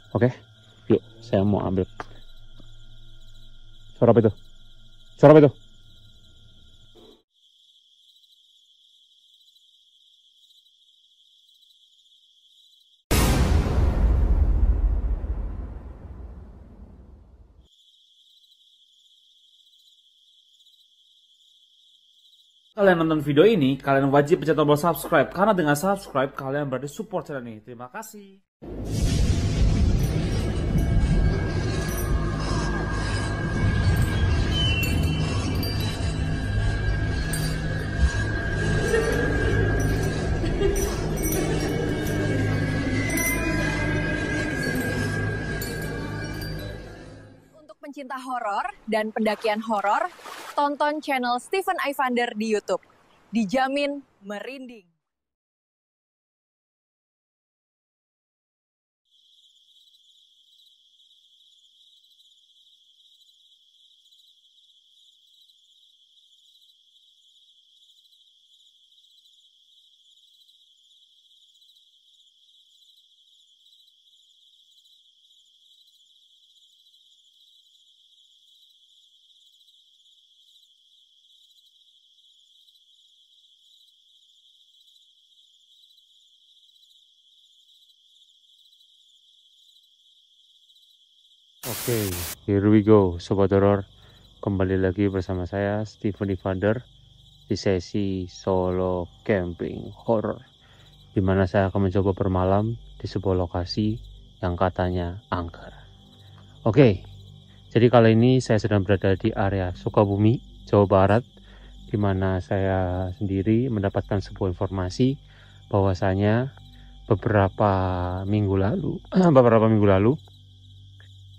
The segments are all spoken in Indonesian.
Oke, yuk saya mau ambil. Suara apa itu? Suara apa itu? Kalian nonton video ini, kalian wajib pencet tombol subscribe karena dengan subscribe kalian berarti support channel ini. Terima kasih. Untuk pencinta horor dan pendakian horor, tonton channel Stephen Ivander di YouTube. Dijamin merinding. Oke, here we go, Sobat Horor. Kembali lagi bersama saya, Stephen Ivander, di sesi solo camping horror, di mana saya akan mencoba bermalam di sebuah lokasi yang katanya angker. Oke, jadi kali ini saya sedang berada di area Sukabumi, Jawa Barat, di mana saya sendiri mendapatkan sebuah informasi bahwasanya beberapa minggu lalu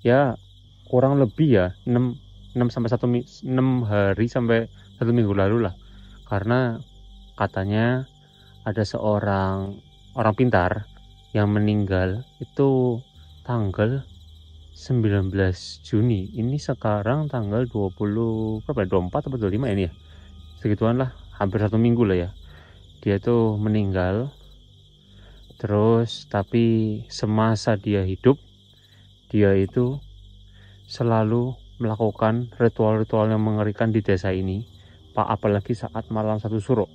ya kurang lebih ya 6 sampai 6 hari sampai 1 minggu lalu lah, karena katanya ada seorang orang pintar yang meninggal itu tanggal 19 Juni. Ini sekarang tanggal 20 berapa? 24 atau 25 ini ya, segituan lah, hampir 1 minggu lah ya. Dia tuh meninggal. Terus tapi semasa dia hidup, dia itu selalu melakukan ritual-ritual yang mengerikan di desa ini, Pak, apalagi saat malam satu suro.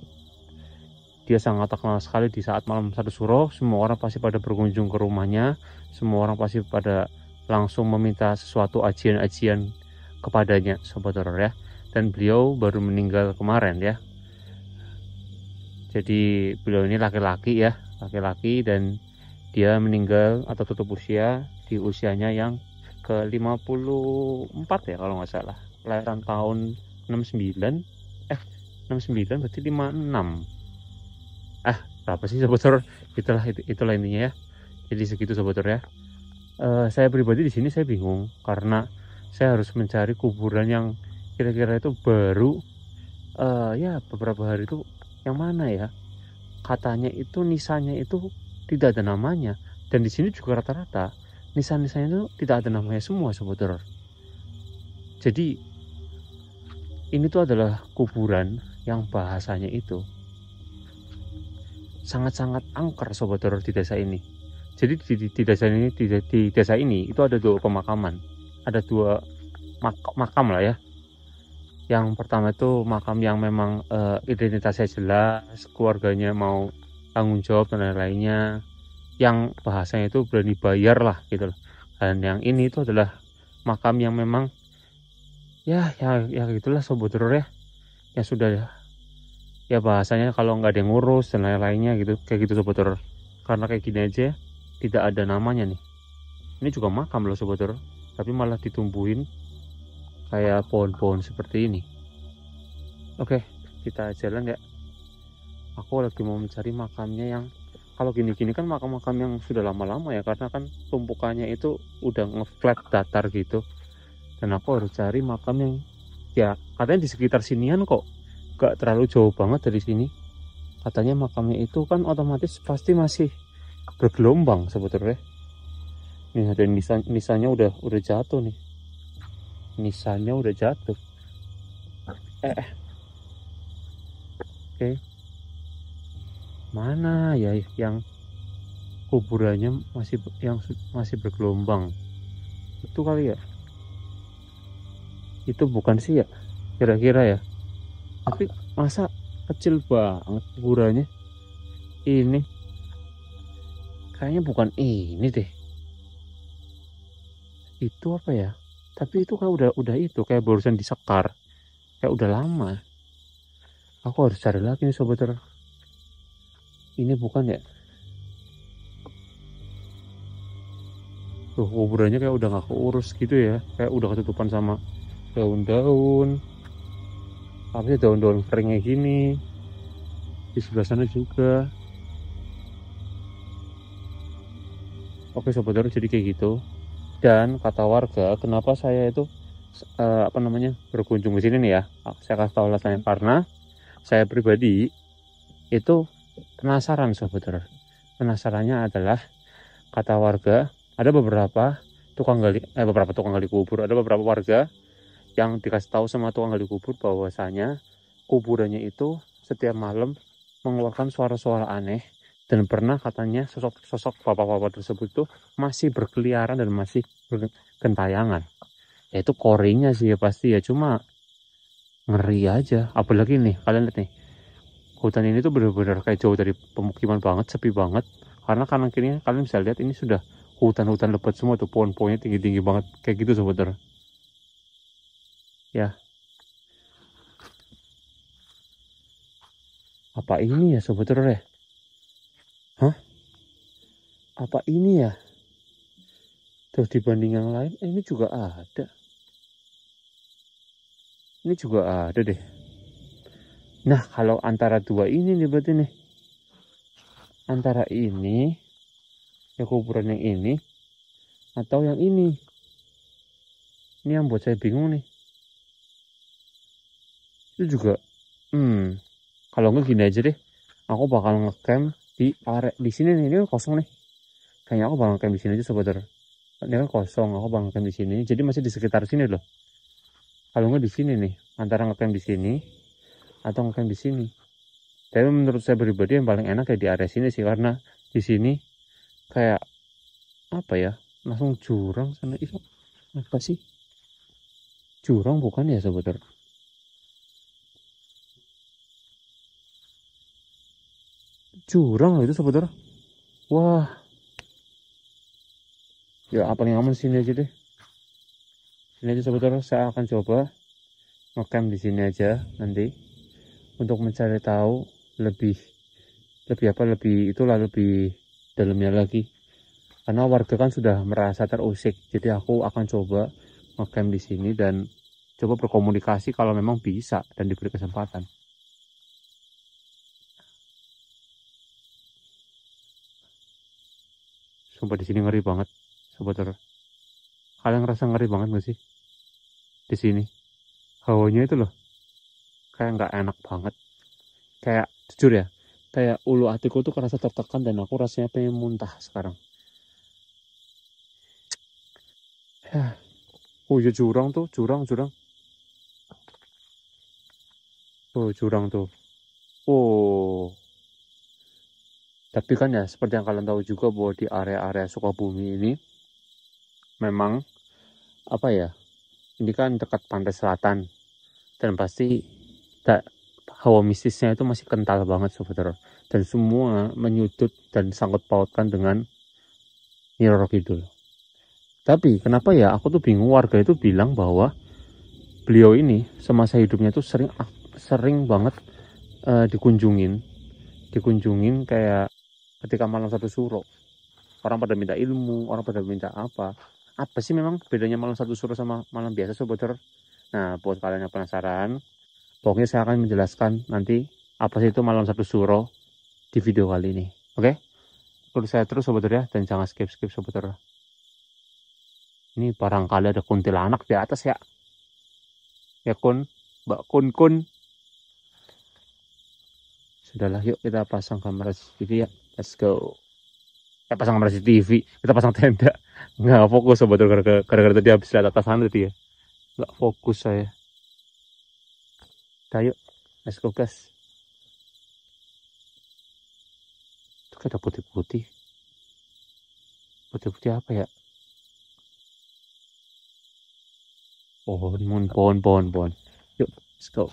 Dia sangat terkenal sekali di saat malam satu suro. Semua orang pasti pada berkunjung ke rumahnya, semua orang pasti pada langsung meminta sesuatu ajian-ajian kepadanya, Sobat Horor ya. Dan beliau baru meninggal kemarin ya. Jadi beliau ini laki-laki ya, laki-laki, dan dia meninggal atau tutup usia di usianya yang ke 54 ya kalau nggak salah. Kelahiran tahun 69. 69 berarti 56. Berapa sih Sobat Horor? Itulah intinya ya. Jadi segitu Sobat Horor ya. Saya pribadi di sini saya bingung karena saya harus mencari kuburan yang kira-kira itu baru ya beberapa hari itu yang mana ya. Katanya itu nisannya itu tidak ada namanya, dan di sini juga rata-rata nisan-nisannya itu tidak ada namanya semua Sobat Horor. Jadi ini tuh adalah kuburan yang bahasanya itu sangat-sangat angker Sobat Horor di desa ini. Jadi di desa ini itu ada 2 pemakaman, ada 2 makam lah ya. Yang pertama itu makam yang memang identitasnya jelas, keluarganya mau tanggung jawab dan lain-lainnya, yang bahasanya itu berani bayar lah gitu loh. Dan yang ini itu adalah makam yang memang ya gitulah Sobat Horor ya, yang sudah ya bahasanya kalau nggak ada yang ngurus dan lain-lainnya gitu, kayak gitu Sobat Horor. Karena kayak gini aja tidak ada namanya nih. Ini juga makam loh Sobat Horor, tapi malah ditumbuhin kayak pohon-pohon seperti ini. Oke, kita jalan ya. Aku lagi mau mencari makamnya yang, kalau gini-gini kan makam-makam yang sudah lama-lama ya, karena kan tumpukannya itu udah nge-flat datar gitu. Dan aku harus cari makam yang ya katanya di sekitar sinian kok, gak terlalu jauh banget dari sini. Katanya makamnya itu kan otomatis pasti masih bergelombang sebetulnya. Nih ada nisannya udah jatuh nih. Nisannya udah jatuh. Oke. Mana ya yang kuburannya masih bergelombang. Itu kali ya, itu bukan sih ya, kira-kira ya. Tapi masa kecil banget kuburannya ini, kayaknya bukan ini deh. Itu apa ya, tapi itu kayak udah itu kayak barusan disekar, kayak udah lama. Aku harus cari lagi nih sobat teror. Ini bukan ya. Tuh kuburannya kayak udah gak keurus gitu ya, kayak udah ketutupan sama daun-daun. Apa sih, daun-daun keringnya gini. Di sebelah sana juga. Oke sobat teror, jadi kayak gitu. Dan kata warga, kenapa saya itu berkunjung ke sini nih ya, saya kasih tahu alasannya. Karena saya pribadi itu penasaran sobat teror. Penasarannya adalah, kata warga, ada beberapa tukang gali kubur, ada beberapa warga yang dikasih tahu sama tukang gali kubur bahwasanya kuburannya itu setiap malam mengeluarkan suara-suara aneh, dan pernah katanya sosok bapak-bapak tersebut tuh masih berkeliaran dan masih bergentayangan. Ya itu koringnya sih ya pasti ya, cuma ngeri aja. Apalagi nih, kalian lihat nih, hutan ini tuh benar-benar kayak jauh dari pemukiman banget, sepi banget. Karena kanan kirinya kalian bisa lihat ini sudah hutan-hutan lebat semua tuh, pohon-pohonnya tinggi-tinggi banget kayak gitu sobat. Ya, apa ini ya sobat ya? Hah? Apa ini ya? Terus dibanding yang lain, ini juga ada. Ini juga ada deh. Nah, kalau antara dua ini nih berarti nih. Antara ini, ya kuburan yang ini, atau yang ini. Ini yang buat saya bingung nih. Itu juga, kalau enggak gini aja deh. Aku bakal ngecamp di area di sini nih. Ini kan kosong nih. Kayaknya aku bakal ngecamp di sini aja sobat. Ini kan kosong, aku bakal ngecamp di sini. Jadi masih di sekitar sini loh. Kalau enggak di sini nih, antara ngecamp di sini atau ngecamp di sini. Tapi menurut saya pribadi yang paling enak kayak di area sini sih, karena di sini kayak apa ya, langsung jurang sana. Itu apa sih, jurang bukan ya sobat? Jurang loh itu sobat. Wah, ya paling aman sini aja deh. Sini aja sobat, saya akan coba ngecamp di sini aja nanti untuk mencari tahu lebih lebih dalamnya lagi. Karena warga kan sudah merasa terusik, jadi aku akan coba ngecamp di sini dan coba berkomunikasi kalau memang bisa dan diberi kesempatan. Sumpah di sini ngeri banget sobat. Kalian ngerasa ngeri banget gak sih di sini? Hawanya itu loh kayak nggak enak banget. Kayak jujur ya, kayak ulu hatiku tuh kerasa tertekan dan aku rasanya pengen muntah sekarang. Ya. Oh ya, jurang tuh, jurang. Oh jurang tuh. Oh, tapi kan ya seperti yang kalian tahu juga bahwa di area-area Sukabumi ini memang apa ya, ini kan dekat pantai selatan dan pasti hawa mistisnya itu masih kental banget sobat. Dan semua menyudut dan sangkut pautkan dengan Nyi Roro Kidul. Tapi kenapa ya aku tuh bingung, warga itu bilang bahwa beliau ini semasa hidupnya tuh sering banget dikunjungin kayak ketika malam satu suro. Orang pada minta ilmu, orang pada minta apa sih memang bedanya malam satu suro sama malam biasa sobat? Nah, buat kalian yang penasaran, pokoknya saya akan menjelaskan nanti apa sih itu malam satu suro di video kali ini. Oke? Terus saya terus sobat ya, dan jangan skip sobat. Ini barangkali ada kuntilanak di atas ya. Ya kun, Mbak Kun. Sudahlah, yuk kita pasang kamera CCTV ya. Let's go. Pasang kamera CCTV, kita pasang tenda. Nggak fokus sobat, gara-gara tadi habis lihat atas sana tadi ya. Nggak fokus saya. Ayo, let's go guys. Itu kayak ada putih-putih. putih-putih apa ya? Pohon. Yuk, let's go.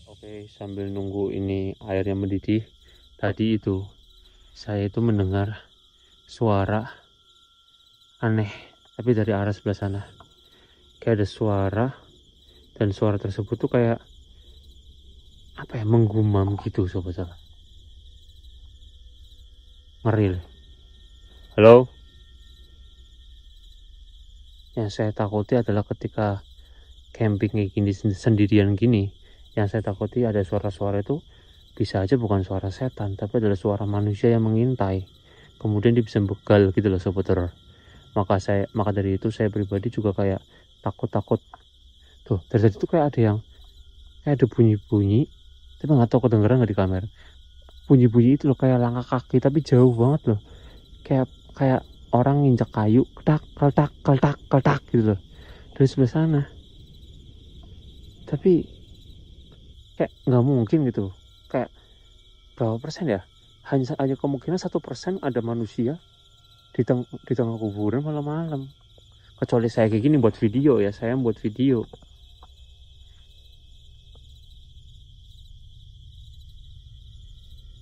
Oke, sambil nunggu ini airnya mendidih, tadi itu saya itu mendengar suara aneh, tapi dari arah sebelah sana. Kayak ada suara, dan suara tersebut tuh kayak apa ya, menggumam gitu sobat sahabat. Ngeri. Halo? Yang saya takuti adalah ketika camping kayak gini sendirian gini, yang saya takuti ada suara-suara itu bisa aja bukan suara setan, tapi adalah suara manusia yang mengintai. Kemudian dia bisa begal gitu loh sobat horor. Maka dari itu saya pribadi juga kayak takut. Tuh, dari tadi tuh kayak ada bunyi-bunyi, tapi nggak tahu kedengeran nggak di kamera. Bunyi-bunyi itu loh kayak langkah kaki, tapi jauh banget loh. Kayak orang nginjak kayu, keltak gitu loh. Dari sebelah sana. Tapi kayak nggak mungkin gitu. Kayak berapa persen ya? Hanya kemungkinan 1% ada manusia di tengah kuburan malam-malam. Kecuali saya kayak gini buat video ya, saya buat video.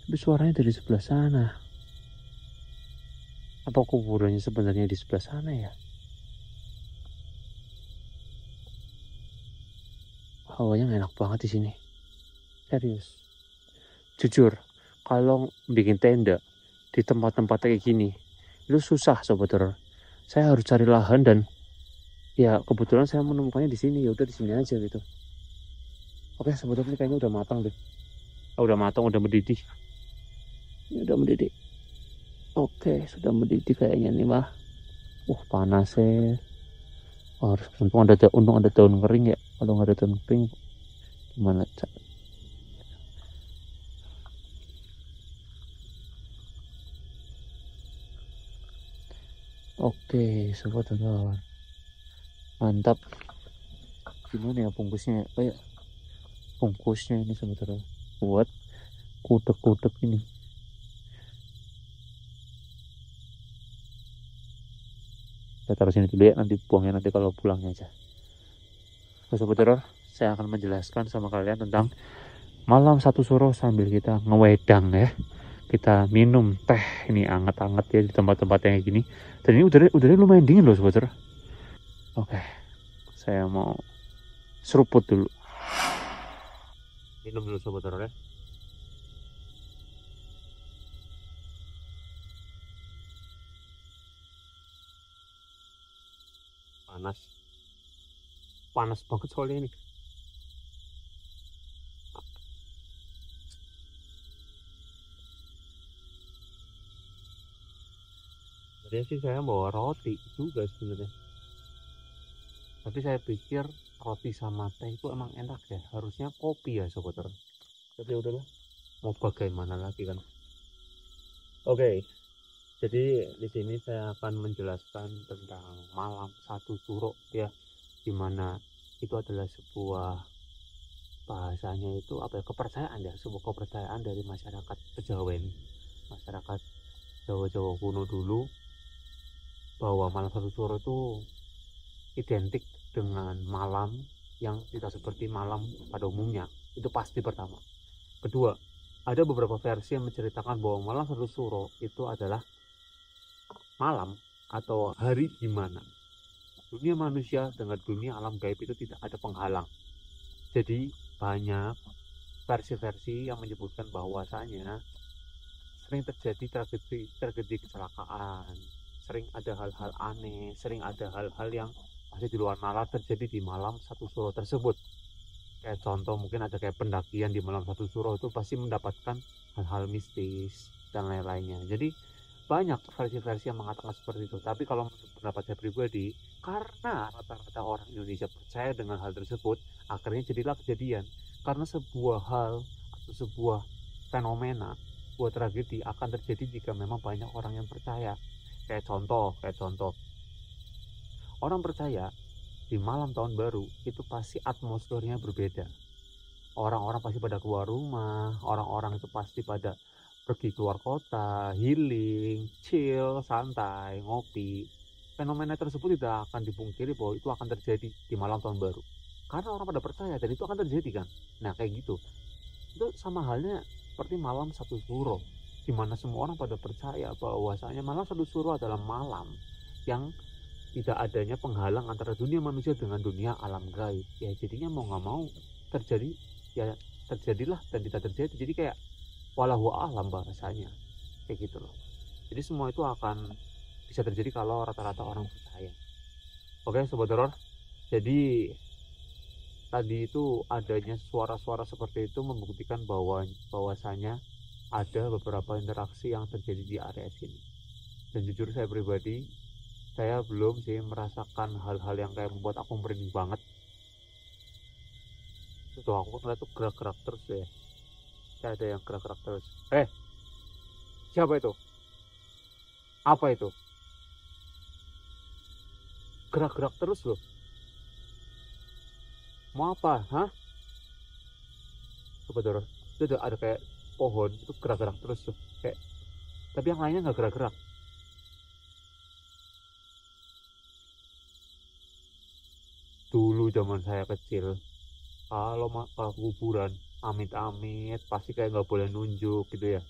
Tapi suaranya dari sebelah sana. Apa kuburannya sebenarnya di sebelah sana ya? Hawanya enak banget di sini. Serius. Jujur, kalau bikin tenda di tempat-tempat kayak gini, itu susah sobat horor. Saya harus cari lahan dan ya kebetulan saya menemukannya di sini. Ya udah di sini aja gitu. Oke, sobat horor, ini kayaknya udah matang deh. Udah matang, udah mendidih. Ini udah mendidih. Oke, sudah mendidih kayaknya nih mah. Panas ya. Harus untung ada daun kering ya. Kalau nggak ada daun kering gimana cak? Oke, sobat horor. Mantap. Gimana ya bungkusnya? Kayak bungkusnya ini sobat horor. Buat kudek-kudek ini. Saya taruh sini dulu ya, nanti buangnya nanti kalau pulangnya aja. Sobat horor, saya akan menjelaskan sama kalian tentang malam satu suro sambil kita ngewedang ya. Kita minum teh ini anget-anget ya di tempat-tempat yang kayak gini. Dan ini udaranya lumayan dingin loh sobat horor. Oke, saya mau seruput dulu. Minum dulu sobat horor ya. Panas banget soalnya ini. Sebenarnya sih saya bawa roti juga sebenarnya, tapi saya pikir roti sama teh itu emang enak ya, harusnya kopi ya sobat horor. Tapi udahlah, mau bagaimana lagi kan. Oke, jadi di sini saya akan menjelaskan tentang malam satu suro ya, dimana itu adalah sebuah bahasanya itu apa ya, kepercayaan ya, sebuah kepercayaan dari masyarakat Kejawen, masyarakat Jawa-Jawa kuno dulu, bahwa malam satu suro itu identik dengan malam yang tidak seperti malam pada umumnya. Itu pasti pertama. Kedua, ada beberapa versi yang menceritakan bahwa malam satu suro itu adalah malam atau hari di mana dunia manusia dengan dunia alam gaib itu tidak ada penghalang. Jadi banyak versi-versi yang menyebutkan bahwasanya sering terjadi tragedi kecelakaan, sering ada hal-hal aneh, sering ada hal-hal yang masih di luar nalar terjadi di malam satu suro tersebut. Kayak contoh mungkin ada kayak pendakian di malam satu suro itu pasti mendapatkan hal-hal mistis dan lain-lainnya. Jadi banyak versi-versi yang mengatakan seperti itu. Tapi kalau menurut pendapat saya pribadi, karena rata-rata orang Indonesia percaya dengan hal tersebut, akhirnya jadilah kejadian. Karena sebuah hal atau sebuah fenomena, sebuah tragedi akan terjadi jika memang banyak orang yang percaya. Kayak contoh, orang percaya di malam tahun baru itu pasti atmosfernya berbeda. Orang-orang pasti pada keluar rumah, orang-orang itu pasti pada pergi keluar kota, healing, chill, santai, ngopi. Fenomena tersebut tidak akan dipungkiri bahwa itu akan terjadi di malam tahun baru. Karena orang pada percaya dan itu akan terjadi kan. Nah kayak gitu. Itu sama halnya seperti malam satu suro, di mana semua orang pada percaya bahwasanya malam satu suro adalah malam yang tidak adanya penghalang antara dunia manusia dengan dunia alam gaib. Ya jadinya mau nggak mau terjadi, ya terjadilah dan tidak terjadi. Jadi kayak walahu alam bahasanya, kayak gitu loh. Jadi semua itu akan bisa terjadi kalau rata-rata orang percaya. Oke sobat horor, jadi tadi itu adanya suara-suara seperti itu membuktikan bahwasanya ada beberapa interaksi yang terjadi di area sini. Dan jujur saya pribadi, saya belum sih merasakan hal-hal yang kayak membuat aku merinding banget. Itu aku ngeliat tuh gerak-gerak terus ya. Kayak ada yang gerak-gerak terus. Siapa itu? Apa itu? Gerak-gerak terus loh. Mau apa? Hah? Sobat horor, itu ada kayak pohon itu gerak-gerak terus tuh. Kayak, tapi yang lainnya nggak gerak-gerak. zaman saya kecil, kalau kuburan, amit-amit pasti kayak nggak boleh nunjuk gitu ya.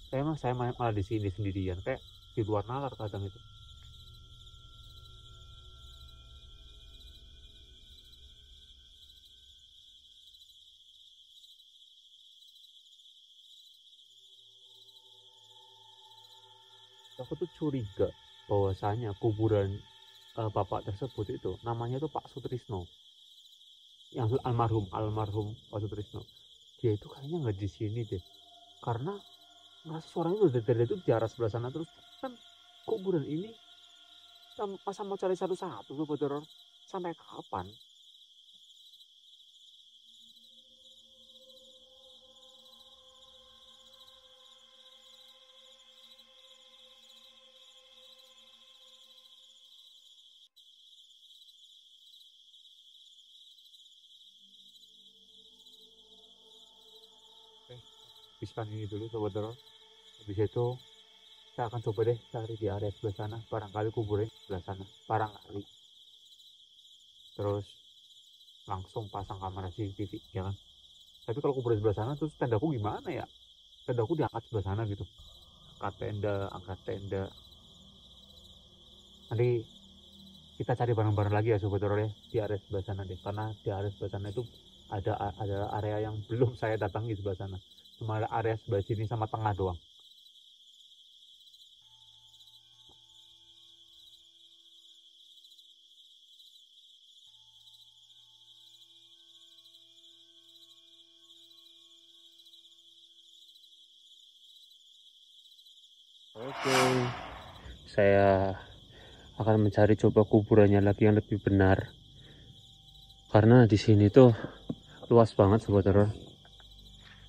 Saya malah di sini sendirian, kayak di luar nalar kadang itu. Aku tuh curiga bahwasanya kuburan bapak tersebut itu namanya tuh Pak Sutrisno, yang almarhum Pak Sutrisno. Dia itu kayaknya nggak di sini deh, karena ngerasa suaranya udah dari itu di arah sebelah sana terus. Kan kuburan ini masa mau cari satu-satu tuh, sampai kapan? Habiskan ini dulu sobat teror. Habis itu saya akan coba deh cari di area sebelah sana, barangkali kuburan sebelah sana, barangkali. Terus langsung pasang kamera CCTV, ya kan? Tapi kalau kuburan sebelah sana terus tendaku gimana ya? Tendaku diangkat sebelah sana gitu. Angkat tenda. Nanti kita cari bareng-bareng lagi ya sobat teror ya, di area sebelah sana deh, karena di area sebelah sana itu ada area yang belum saya datangi sebelah sana. Cuma ada area sebelah sini sama tengah doang. Oke, saya akan mencari coba kuburannya lagi yang lebih benar, karena di sini tuh luas banget sobat teror.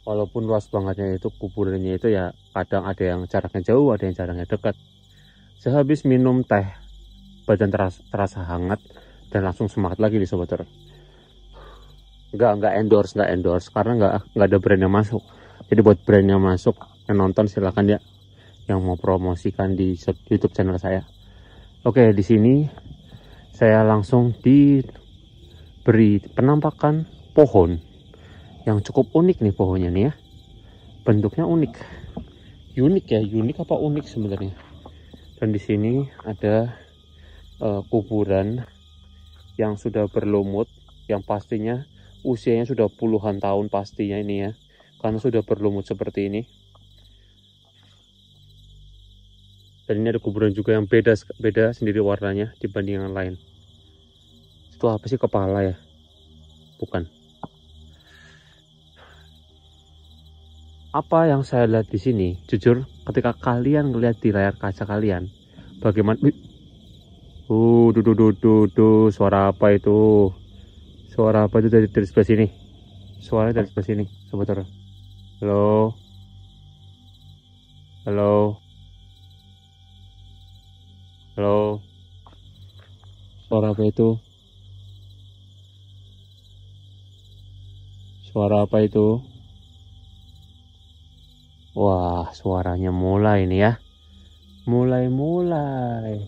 Walaupun luas bangetnya itu, kuburannya itu ya kadang ada yang jaraknya jauh, ada yang jaraknya dekat. Sehabis minum teh, badan terasa hangat dan langsung semangat lagi nih sobat teror. Nggak endorse karena nggak ada brand yang masuk. Jadi buat brand yang masuk, yang nonton silakan ya, yang mau promosikan di YouTube channel saya. Oke, di sini saya langsung diberi penampakan pohon yang cukup unik nih pohonnya nih ya. Bentuknya unik apa unik sebenarnya. Dan di sini ada kuburan yang sudah berlumut, yang pastinya usianya sudah puluhan tahun pastinya ini ya, karena sudah berlumut seperti ini. Dan ini ada kuburan juga yang beda sendiri warnanya dibanding yang lain. Itu apa sih, kepala ya? Bukan. Apa yang saya lihat di sini, jujur, ketika kalian ngeliat di layar kaca kalian, bagaimana? Suara apa itu? Suara apa itu dari sebelah sini? Suara dari sebelah sini, sobat teror. Halo, halo, halo. Suara apa itu? Suara apa itu? Wah, suaranya mulai nih ya. Mulai.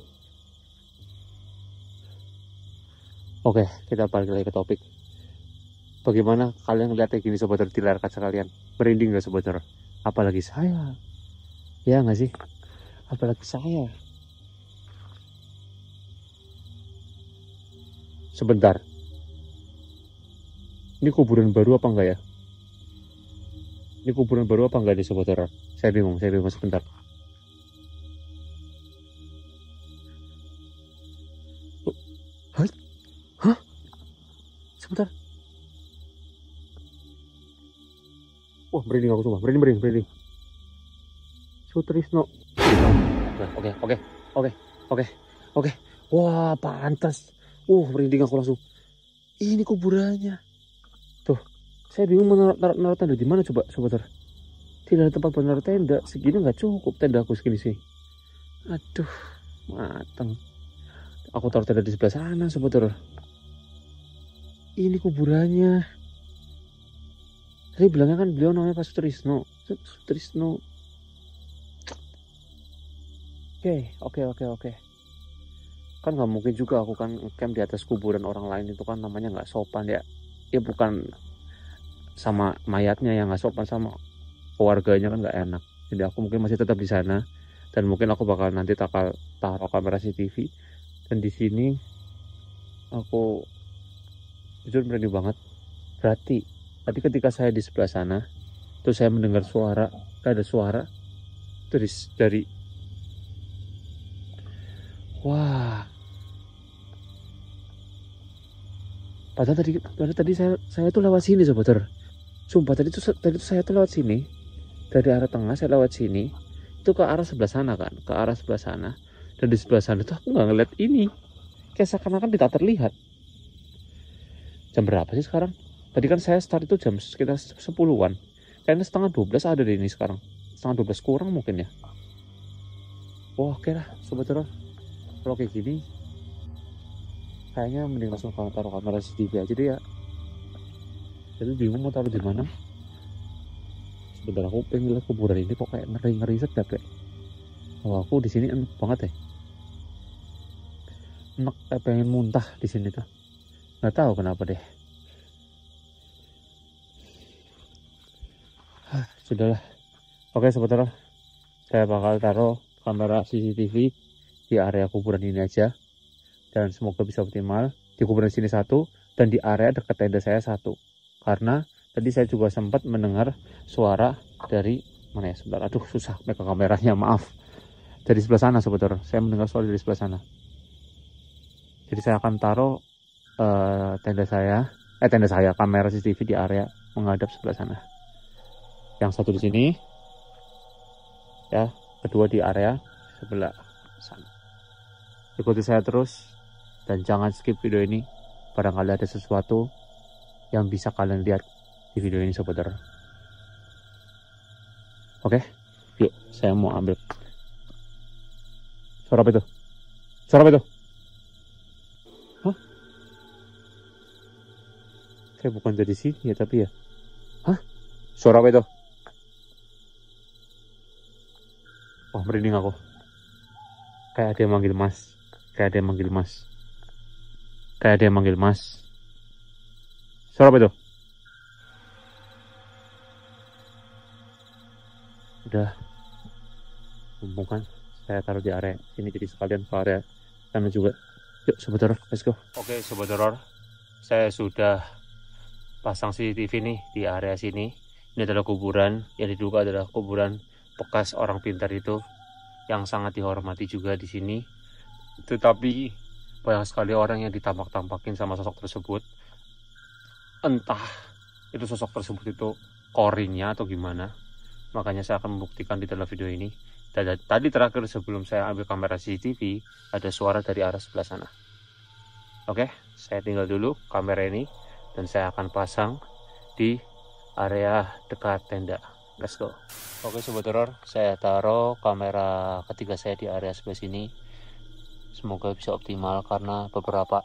Oke, kita balik lagi ke topik. Bagaimana kalian ngeliat kayak gini sobat teror di layar kaca kalian? Merinding gak sobat teror? Apalagi saya. Ya nggak sih? Apalagi saya. Sebentar. Ini kuburan baru apa enggak ya? Ini kuburan baru apa enggak nih sobat teror? Saya bingung sebentar. Hah? Sebentar. Wah, merinding aku semua. Merinding. Sutrisno. Oke. Wah, pantas. Merinding aku langsung. Ini kuburannya. Tuh. Saya bingung menaruh tenda di mana coba, sobat teror. Tidak ada tempat benar tenda, segini nggak cukup tenda aku segini sih. Aduh, mateng. Aku taruh tenda di sebelah sana, sobat teror. Ini kuburannya. Tadi bilangnya kan beliau namanya Pak Sutrisno. Oke. kan nggak mungkin juga aku kan camp di atas kuburan orang lain, itu kan namanya nggak sopan ya. Ya bukan sama mayatnya yang nggak sopan, sama keluarganya kan nggak enak. Jadi aku mungkin masih tetap di sana, dan mungkin aku bakal nanti taruh kamera CCTV. Dan di sini aku jujur berani banget. Berarti tadi ketika saya di sebelah sana, terus saya mendengar suara, ada suara dari wah. Padahal tadi saya tuh lewat sini sebentar. Sumpah tadi tuh saya tuh lewat sini. Dari arah tengah saya lewat sini. Itu ke arah sebelah sana kan, ke arah sebelah sana. Dan di sebelah sana tuh aku nggak ngeliat ini. Kayak seakan-akan tidak terlihat. Jam berapa sih sekarang? Tadi kan saya start itu jam sekitar 10-an. Kayaknya setengah 12 ada di ini sekarang. Setengah 12 kurang mungkin ya. Wah, oke lah sobat teror. Kalau kayak gini kayaknya mending langsung taruh kamera CCTV aja deh ya. Jadi bingung mau taruh di mana. Sebentar, aku pengen lihat kuburan ini kok kayak ngeri sedap ya. Oh, aku di sini enak banget ya. Enak, pengen muntah di sini tuh. Nggak tahu kenapa deh. Sudahlah. Oke sobat teror, saya bakal taruh kamera CCTV di area kuburan ini aja. Dan semoga bisa optimal. Di kuburan sini satu, dan di area dekat tenda saya satu. Karena tadi saya juga sempat mendengar suara dari mana ya, sebentar, aduh susah megang kameranya, maaf. Dari sebelah sana sobat teror, saya mendengar suara dari sebelah sana. Jadi saya akan taruh tenda saya, kamera CCTV di area menghadap sebelah sana. Yang satu di sini, ya, kedua di area sebelah sana. Ikuti saya terus. Dan jangan skip video ini, barangkali ada sesuatu yang bisa kalian lihat di video ini sobat teror. Oke, yuk saya mau ambil. Suara apa itu? Suara apa itu? Hah? Kayak bukan dari sini ya tapi ya. Hah? Suara apa itu? Wah, merinding aku. Kayak ada yang manggil mas. Kayak ada yang manggil mas. Kayak ada yang manggil mas. Suara apa itu? Udah. Mumpung kan saya taruh di area ini, jadi sekalian ke area sana juga. Yuk sobat teror, let's go. Oke sobat teror, saya sudah pasang CCTV nih di area sini. Ini adalah kuburan yang diduga adalah kuburan bekas orang pintar itu, yang sangat dihormati juga di sini. Tetapi banyak sekali orang yang ditampak-tampakin sama sosok tersebut. Entah itu sosok tersebut itu korinya atau gimana. Makanya saya akan membuktikan di dalam video ini. Dan tadi terakhir sebelum saya ambil kamera CCTV, ada suara dari arah sebelah sana. Oke, saya tinggal dulu kamera ini dan saya akan pasang di area dekat tenda. Let's go. Oke sobat teror, saya taruh kamera ketiga saya di area sebelah sini. Semoga bisa optimal karena beberapa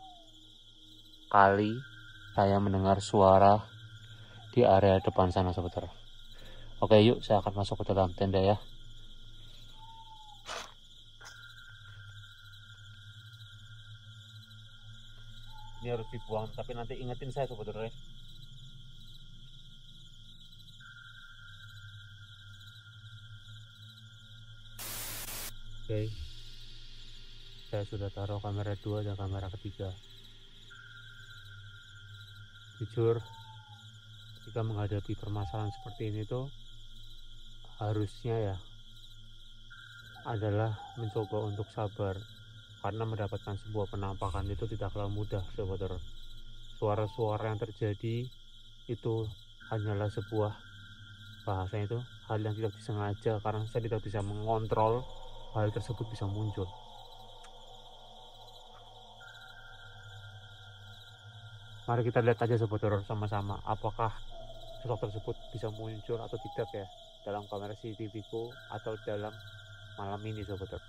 kali saya mendengar suara di area depan sana sobat teror. Oke yuk, saya akan masuk ke dalam tenda ya. Ini harus dibuang, tapi nanti ingetin saya sobat teror ya. Oke, saya sudah taruh kamera 2 dan kamera ketiga. Jujur, jika menghadapi permasalahan seperti ini tuh harusnya ya adalah mencoba untuk sabar, karena mendapatkan sebuah penampakan itu tidaklah mudah sobat teror. Suara-suara yang terjadi itu hanyalah sebuah bahasa itu hal yang tidak disengaja, karena saya tidak bisa mengontrol hal tersebut bisa muncul. Mari kita lihat aja sobat teror sama-sama apakah sosok tersebut bisa muncul atau tidak ya dalam kamera CCTV ku atau dalam malam ini sobat teror.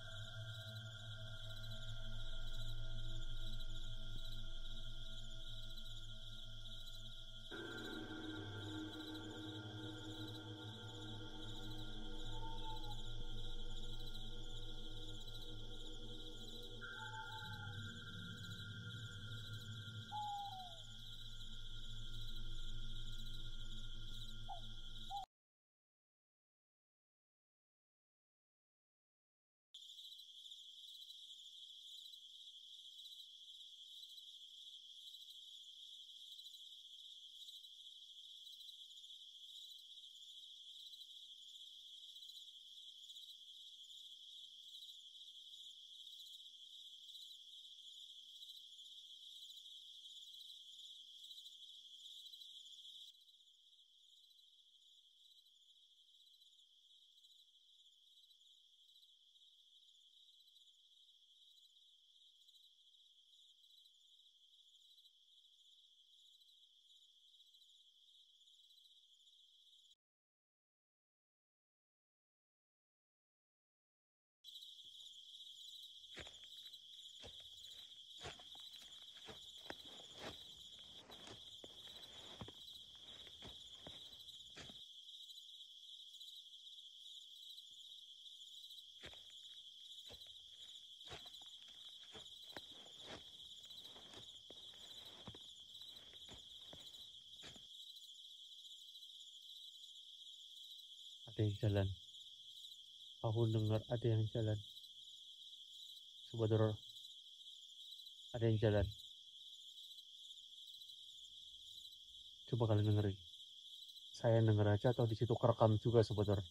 ada yang jalan. Aku dengar ada yang jalan. Sobat horor, ada yang jalan. Coba kalian dengerin. Saya denger aja atau di situ kerekam juga sobat horor.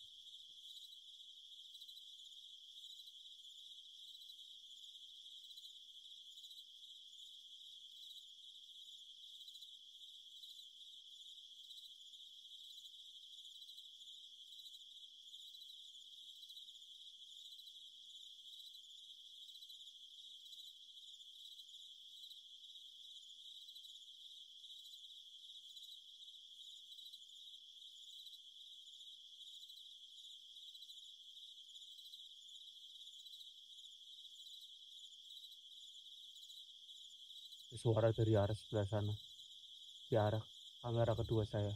Suara dari arah sebelah sana, di arah kamera kedua saya.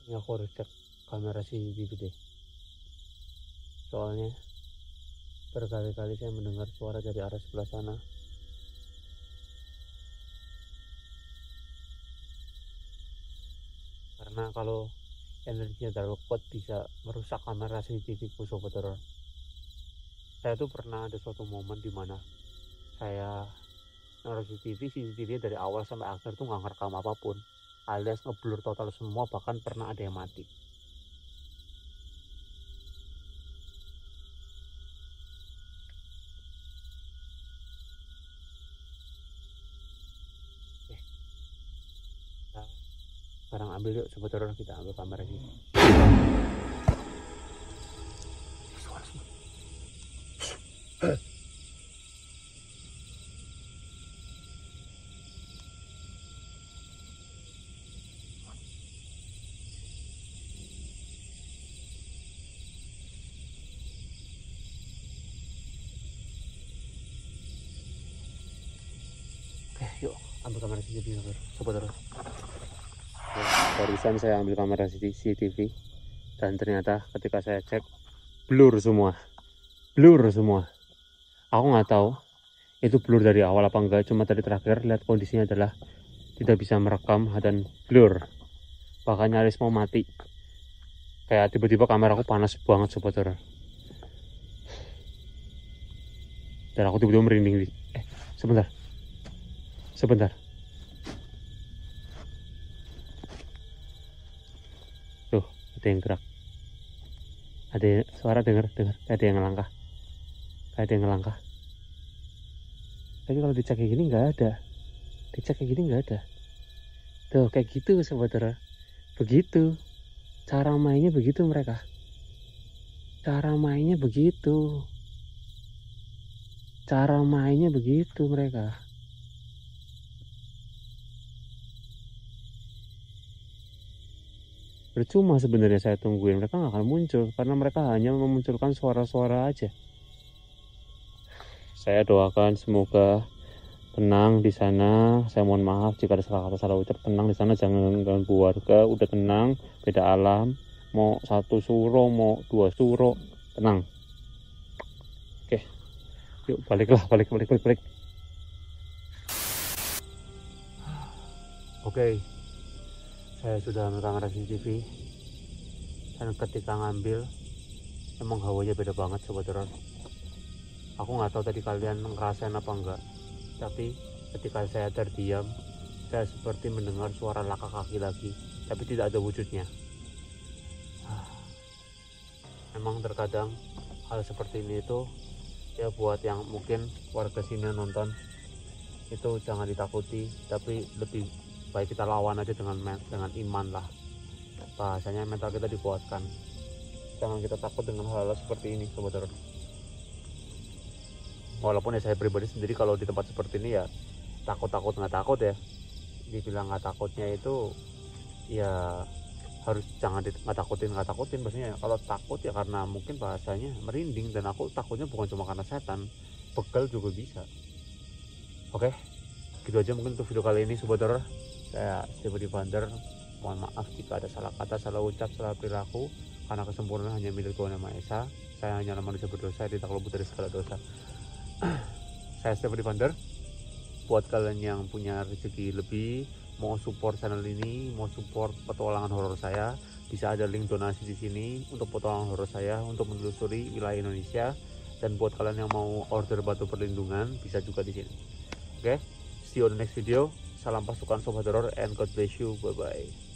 Ini aku harus cek kamera CCTV deh. Soalnya berkali-kali saya mendengar suara dari arah sebelah sana. Karena kalau energinya terlalu kuat bisa merusak kamera CCTV ku sobat horor. Saya tuh pernah ada suatu momen di mana saya naruh CCTV dari awal sampai akhir tuh nggak ngerekam apapun, alias ngeblur total semua, bahkan pernah ada yang mati. Nah, sekarang ambil yuk sobat horor, kita ambil kamera sini. Yuk ambil kamera CCTV sobat horor. Barusan saya ambil kamera CCTV dan ternyata ketika saya cek blur semua. Aku nggak tahu itu blur dari awal apa enggak, cuma tadi terakhir lihat kondisinya adalah tidak bisa merekam dan blur, bahkan nyaris mau mati. Kayak tiba-tiba kameraku panas banget sobat horor. Dan aku tiba-tiba merinding. Sebentar. Tuh, ada yang gerak. Ada suara, dengar. Ada yang ngelangkah. Tapi kalau dicek kayak gini nggak ada. Tuh, kayak gitu sobat horor. Begitu. Cara mainnya begitu mereka. Cara mainnya begitu mereka. Percuma sebenarnya saya tungguin, mereka nggak akan muncul karena mereka hanya memunculkan suara-suara aja. Saya doakan semoga tenang di sana. Saya mohon maaf jika ada salah kata, salah ucap. Tenang di sana, jangan ganggu warga. Udah tenang, beda alam. Mau 1 suro, mau 2 suro, tenang. Oke, yuk balik. Oke. Saya sudah ambil kamera CCTV dan ketika ngambil emang hawanya beda banget sobat horor. Aku nggak tahu tadi kalian ngerasain apa enggak, tapi ketika saya terdiam, saya seperti mendengar suara langkah kaki lagi, tapi tidak ada wujudnya. Memang terkadang hal seperti ini itu ya buat yang mungkin warga sini nonton itu jangan ditakuti, tapi lebih baik kita lawan aja dengan iman lah. bahasanya mental kita dikuatkan. Jangan kita takut dengan hal-hal seperti ini sobat horor. Walaupun ya saya pribadi sendiri kalau di tempat seperti ini ya takut nggak takut ya. Dibilang nggak takutnya itu ya harus jangan nggak takutin maksudnya. Kalau takut ya karena mungkin bahasanya merinding, dan aku takutnya bukan cuma karena setan, begal juga bisa. Oke, gitu aja mungkin untuk video kali ini sobat horor. Saya Stephen Ivander, mohon maaf jika ada salah kata, salah ucap, salah perilaku, karena kesempurnaan hanya milik Tuhan Yang Maha Esa. Saya hanya manusia berdosa, tidak luput dari segala dosa. Saya Stephen Ivander. Buat kalian yang punya rezeki lebih, mau support channel ini, mau support petualangan horor saya, bisa ada link donasi di sini untuk petualangan horor saya untuk menelusuri wilayah Indonesia. Dan buat kalian yang mau order batu perlindungan, bisa juga di sini. Oke, see you on the next video. Salam pasukan sobat horor and God bless you. Bye bye.